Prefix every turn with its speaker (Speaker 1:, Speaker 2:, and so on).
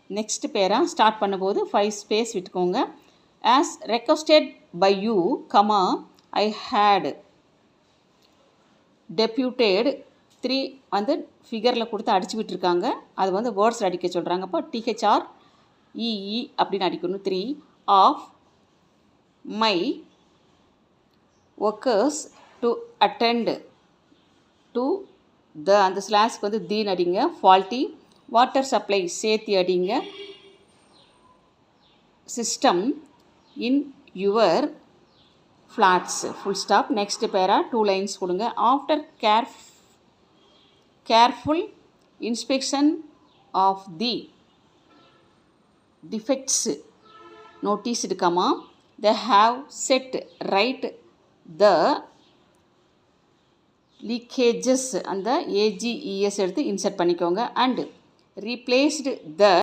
Speaker 1: Next பேரா start பண்ணும்போது 5 space விட்டுக்கோங்க. as requested by you, I had deputed 3 வந்து ஃபிகரில் கொடுத்து அடிச்சு விட்டுருக்காங்க. அது வந்து வேர்ட்ஸில் அடிக்க சொல்கிறாங்க. அப்போ THREE அப்படின்னு அடிக்கணும். 3 of my workers to attend to the அந்த ஸ்லாஷ்க்கு வந்து தீன் அடிங்க. faulty வாட்டர் சப்ளை சேர்த்து அடிங்க. System in your flats full stop. Next para 2 lines கொடுங்க. After careful inspection of the defects noticed they have set right the leakages அந்த AGES எடுத்து insert பண்ணிக்கோங்க. and replaced the